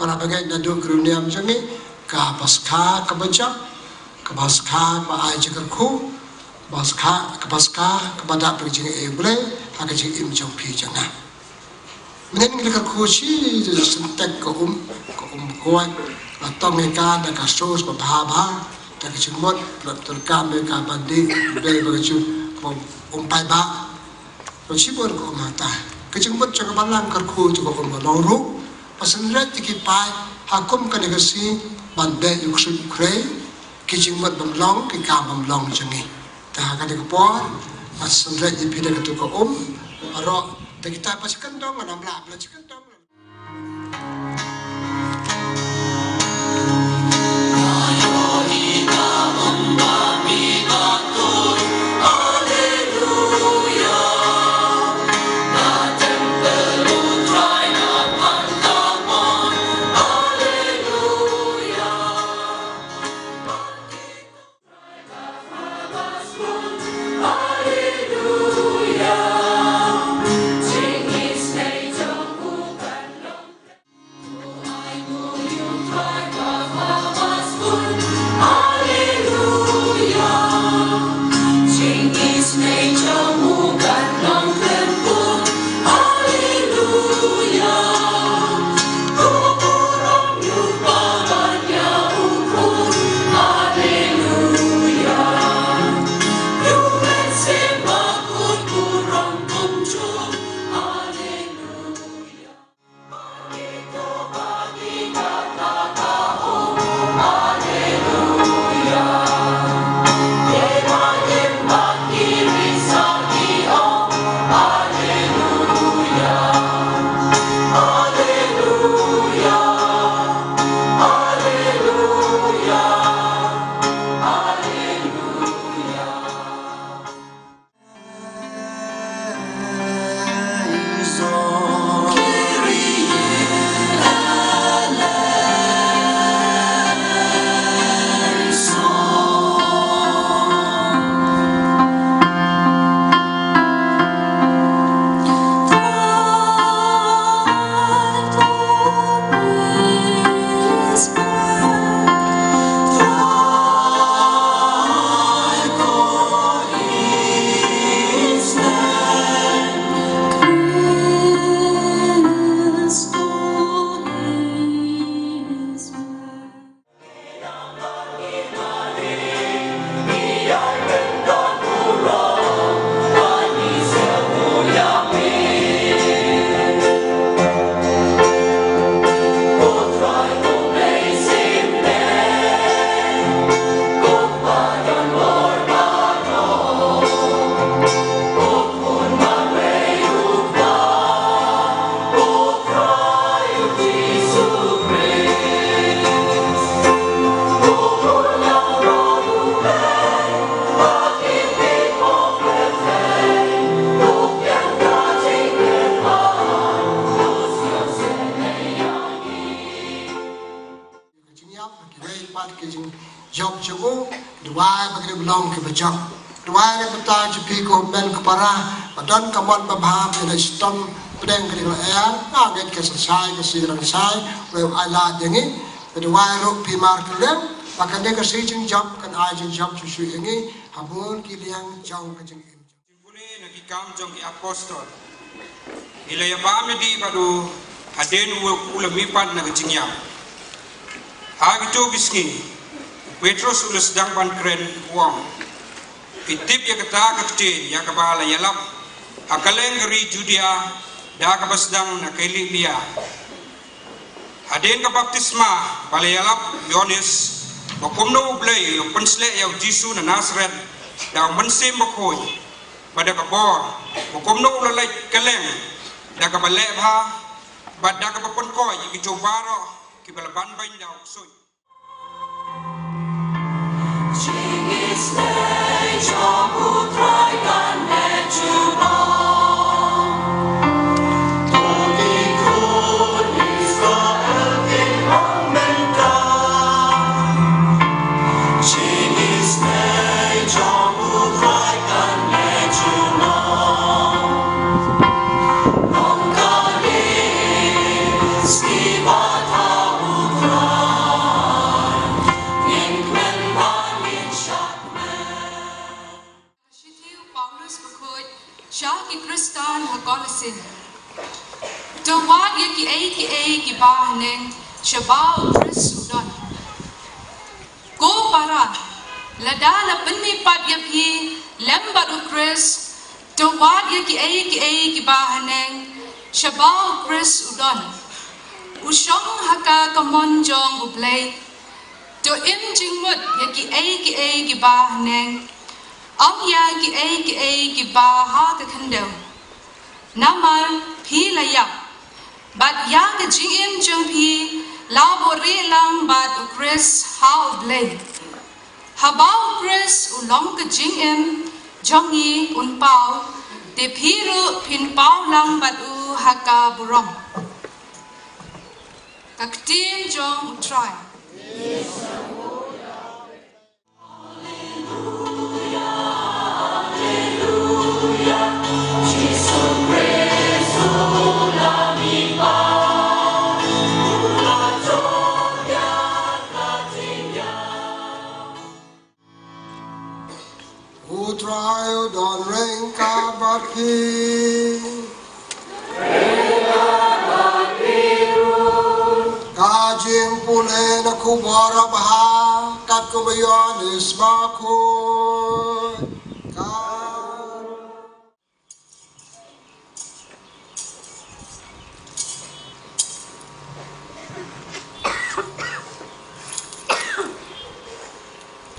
Para bagai nado kruniam jami ka paskha ka bajak ka paskha pa ai jakarku paskha ka pada perjing e bule ha ka jing im jong pi jana menen ngi ka khoshi je sentek ko koi atong ne ka da ka sos pa bha ta ka jing mot tor ka me ka bandi be ba chu pai ba ro chi bor ko mata ka jing mot cha ka balang ka khu chu ko long ru pasendrat tiki pai hakum ka negasi bande yuksud krei kijing mat bamlong ki ka bamlong jangi ta ka de por pasendrat ipi de tu ko aro ta kita pasikan dong anam la bla chikan dong job cukup dua bagi belong ke bejak dua yang bertahan jepi ko men kepara badan kamon babha pada stom pedang ke air ngaget ke selesai ke siran sai we ala dengi kedua ro pimar kelem makanya ke sijing job kan ajin job cucu ini habun kiliang jauh ke jeng Nagikam jong apostol. Ilaya bame di padu aden ulamipan nagajingyam. Hagito bisngi Petrus ulas dang ban kren uang. Itip ya kata kecil ya kabala yalap. Akaleng geri Judea da kabasdang nakaili liya. Aden ka baptisma balayalap Yohanes makumno ublay yo pensle ya Jisu na Nazareth da mansim makoy. Pada kabor makumno ulalay kaleng da kabalebha bad da kapaponkoy gijobaro kibalaban bain da uksoy. Kristan hagolasin. Dawad ki bahanen shabao Chris udon. Go para ladala penipat yapi lembadu Chris. Dawad ki bahanen shabao Chris udon. Ushong haka kamonjong ublay. Do im jingmut ki bahanen. Ang ya ki baha ka kandau. Namal pi layak. Bat ya ka jingim jung pi labore lang bat u Chris how blade. Habao Chris ulong ka jingim jongi unpao de piru pin pao lang bat u haka burong. Kaktin jong try. Utrayo don ring kabaki Kajing pule na kubara baha kat kumayon isbakoy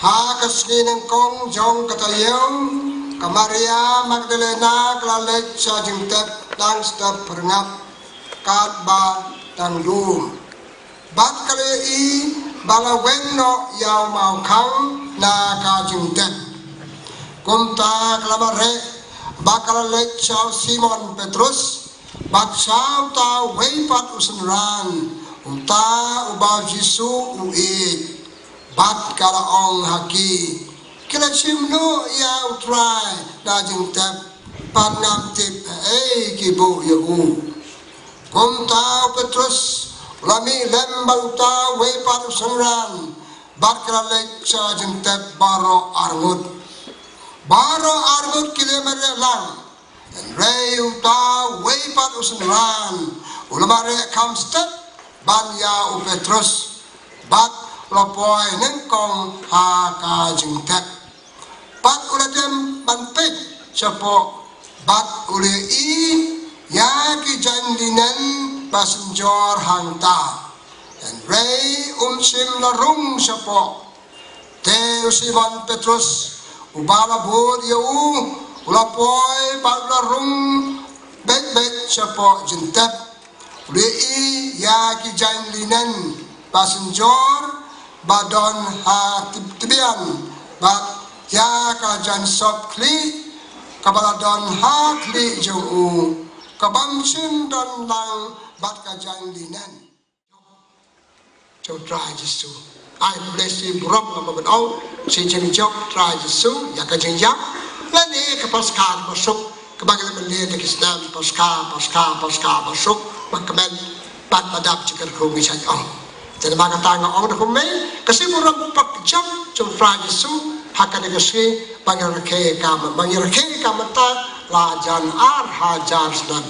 Hakaskineng kong jong katayong Kamaria Magdalena klalek sa jingtep dang step pernap kat ba dang lum bat kalei balaweng no yaw mau kang na ka jingtep kumta klamare bakalalek sa Simon Petrus bat saw ta weipat usenran unta ubaw Jisu uit bat kala ong haki kila chimno ya utrai da jing tap pat nam tip ki bo ya u kom ta Petrus lami lembal ta we pat sangran bat kala lek sa jing tap baro armut kilometer lang and rei ta we pat sangran ulamare kam step ban ya u Petrus bat lopoy neng kong ha ka jing tap pat ulatem banpek chapo bat ule i ya ki jandinan passenger hangta and ray sim larung chapo te Simon Petrus ubala bod yu ulapoy bat larung bet chapo jing tap ule i ya ki jandinan passenger badon ha tibian bat ya ka jan sop kli kabaladon ha kli jong u kabamsin don lang bat ka jan linan cho try Jisu I bless you brom ma ban au si chen jok try Jisu ya ka jeng yak la ni ka paskal masuk kabagil man le ka Islam paskal masuk makamen bat madap jikar ko mi chan au jadi maka tanga orang kumai kasi murang pak jam jom fra Yesu hakane kasi bangir ke kama ta lajan ar hajar sedang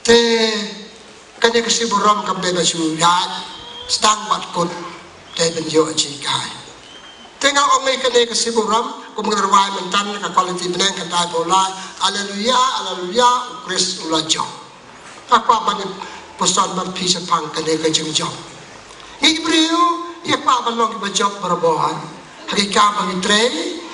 te kanya kesiburam kampe basu yat sedang batkut te benjo cikai tengah omai kanya kesiburam kumgerwai mentan ka quality benang kata bola haleluya haleluya Kris ulajo apa bani posan bar pisa pang kanya ka jengjo ngi brio ya pa balong ki bajok barabohan haki ka bagi tre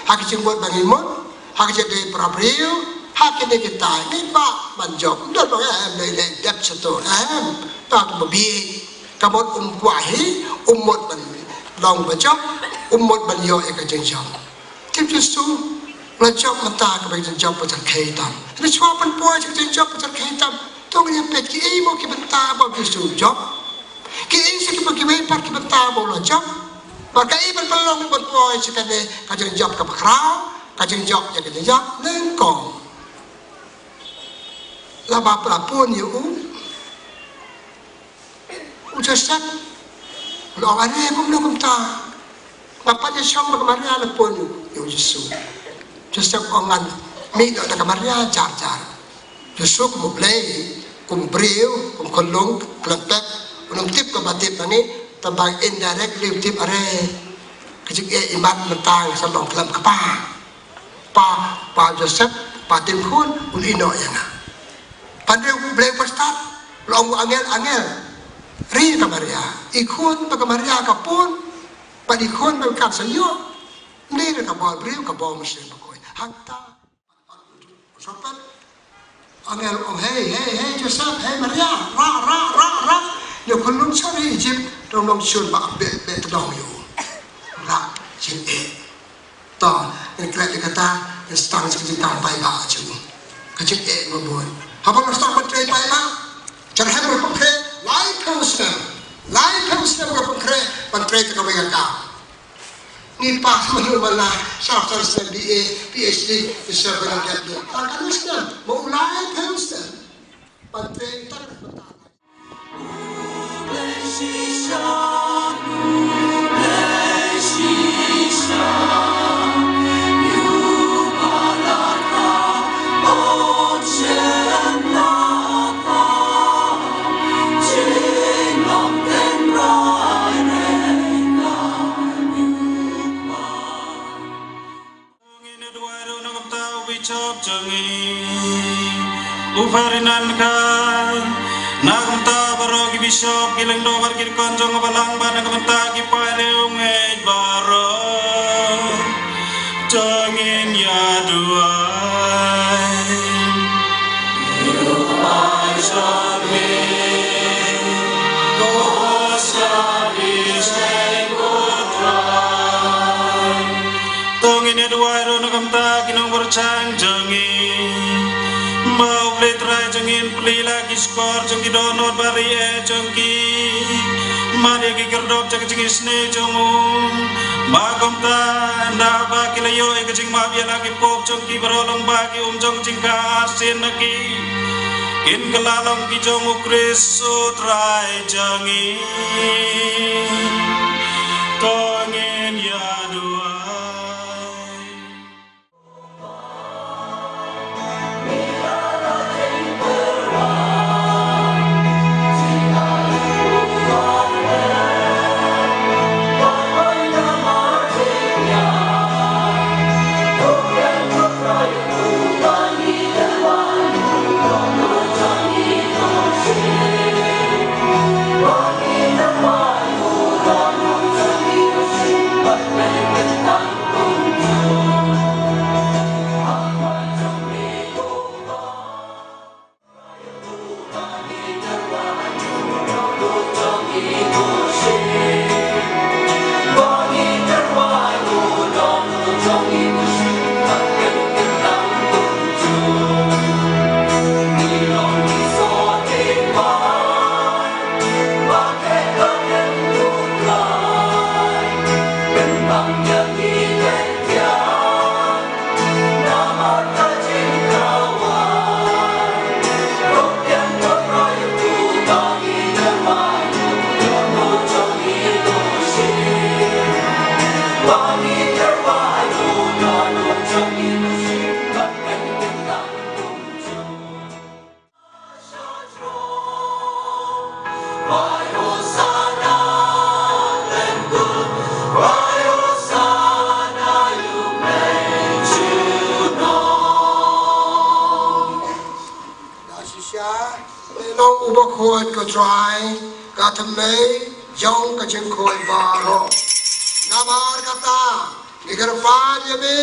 haki jengbuat bagi mon haki jadi prabriu haki ni kita ni pa manjok dah bang em le dep seto em ta tu babi kamot kwahi umot ban long bajok umot ban yo ka jengjo tip justu bajok mata ka bagi jengjo pacar kaitam ni chwa pan poa ka jengjo pacar kaitam tong ni pet ki ei mo ki benta ba justu job ki ei se ki bagi wei par ki benta bo la job maka ei ban pelong ban poa ka ne ka jengjo ka bakrau kajeng jok ya kene jok lengkong laba pelapun ya ujasak lo are pun lo kumta ngapa je syong bagaimana ala pun ya ujasu ujasak ongan mi do da kamaria jar ujasu kum play kum brio kum kolong kelempek unum tip ke batip ni tambang indirect liu tip are kajeng imat mentang salong kelam kapa pa Joseph pa tim khun un ino yana pandai blek pastat long angel ri kamaria ikhun pa kamaria kapun pa ikhun pa kat sanyo ni ka bol brio ka bol mesin pakoi hangta sopan angel hey Joseph hey Maria ra yo khun sorry Egypt dong syun ba be tedong yo ra chin to yang kira dikata stang sekejap tampai ba aja kecil ngobon apa stang pentre pai ba cara hemur pentre lighthouse pentre pentre ke kabeh ka ni pas menurut mana sastra BA PhD bisa berangkat dia kan Muslim mau lighthouse pentre tak betah Ufarinan kan nagumta barogi bishop gilang dobar kirkon jong balang bana kamenta ki pareung ej baro jongin ya duai you my shami gosabi say gotrai tongin ya duai ro nagamta kinong bercang jongin mau letrai jengin peli lagi skor jengki donor bari jengki mari ki kerdok jeng isne jemu magom ta nda ba kilayo jeng ma bia lagi pop jengki berolong bagi jeng jingka asin lagi kin kelalong ki jemu Kris utrai jengi tongin ya dua khôi có trai cả thầm mấy giống cả chân khôi bà rộ Namar kata Nigar pa niya be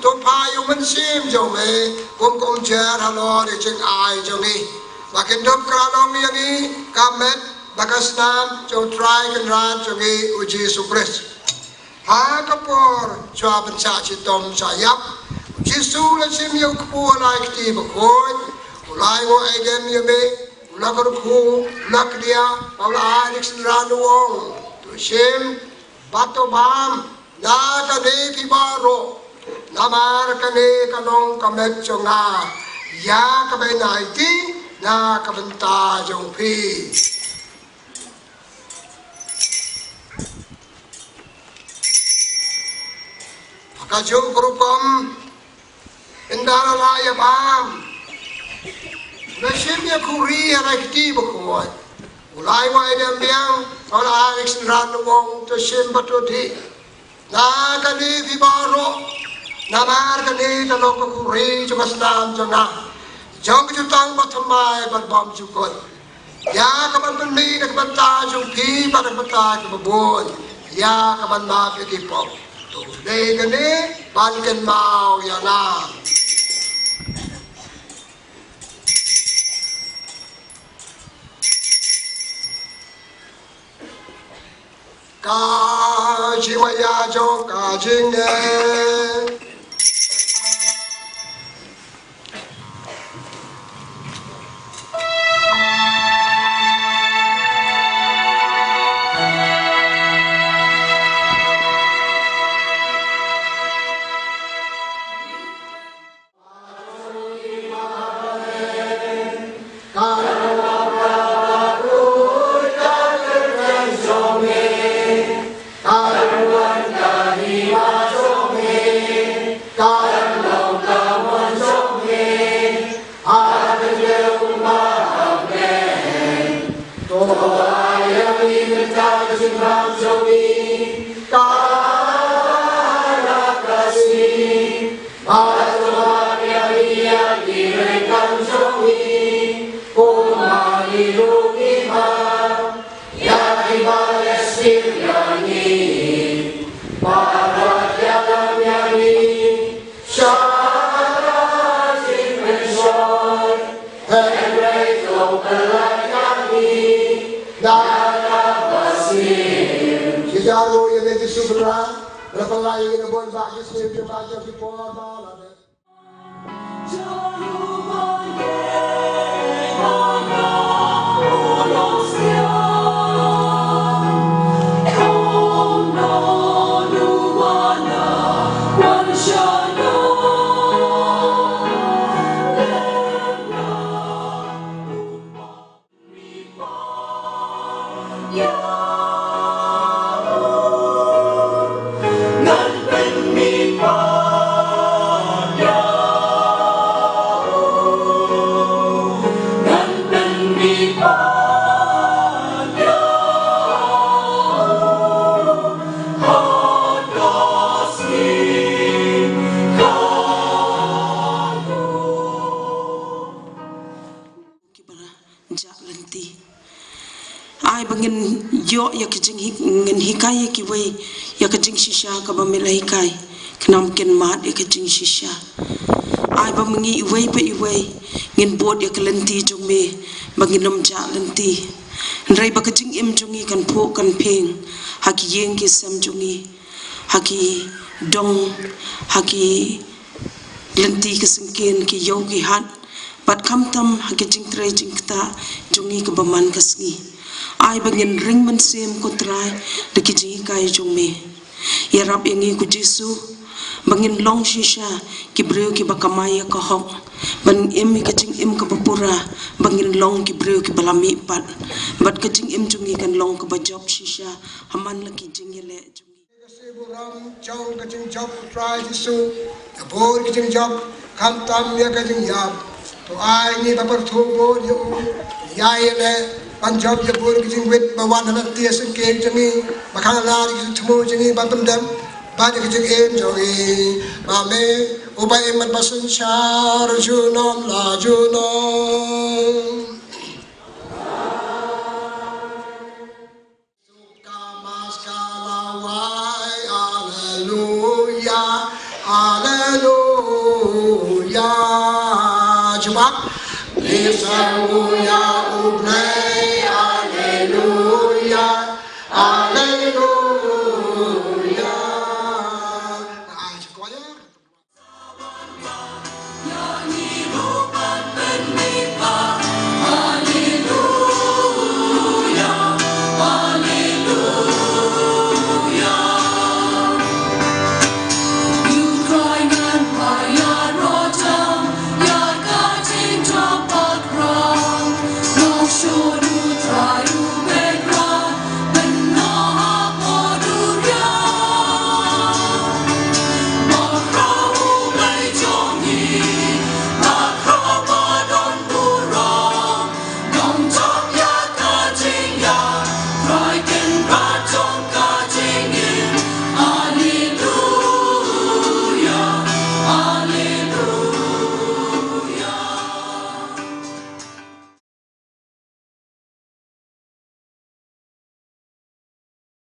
to pa yung mansim jong me kung cher halo de ching ai jong ni makin dop kranong ni ni kamet bakas nam jong try kan ran jong ni uji supres ha kapor chwa bansa chitom sayap jisu la sim yung ku lai kti bakoi ulai ngo ai dem niya be ulakar ku ulakdia paula alex ranuong to sim Bato bam na kane kibaro namar kane kanong kamet chonga ya kabay naiti na kabanta jong pi akajong grupam indara laya bam nasimya kuri harakti bukuan ulai wa idam biang ola Alex Ranwong to Shimbatuti na kani vibaro namar kani talok kuri chumastam jona jong jutang batamai balbam jukot ya kaban penmi dak banta jungki pada banta kebun ya kaban ma pikipop to dei kani banken mau ya na Ka jiwaya jo ka jinge Jaro yang itu subra, lepas lagi kita buat bagus ni baca di bawah bawah. Ai bangin yo ya kejing ngin hikai ki wei ya kejing shisha ka bamela hikai knam ken mat ya kejing shisha ai bamangi wei pa iwei ngin bod ya kelenti jong me bangin nom ja lenti nrai ba kejing im jongi kan po kan peng haki yeng ki sam jongi haki dong haki lenti ke sengken ki yo ki hat bat kam tam haki jing trai jing ta jongi ke baman kasngi ai bangin ring man sem ko trai de ki ji kai jong me ya rab yangi ku jisu bangin long shisha ki breu ki bakamaya ka hok ban em ka jing em ka bapura bangin long ki breu ki balami pat bat ka jing em jungi kan long ka bajob shisha haman la ki jing yele jungi Buram jong ka jing job try jisu ya bor ki jing job kam tam ya ka jing yap to ai ni babar thubo yo ya yele Panjab ya bor ki jing wit bawan na tia sen ke jangi makang la ki thmo jangi batam dam ba ki jing em jongi ba me ubai mat basun char junom la junom coba. Lisan ya ublay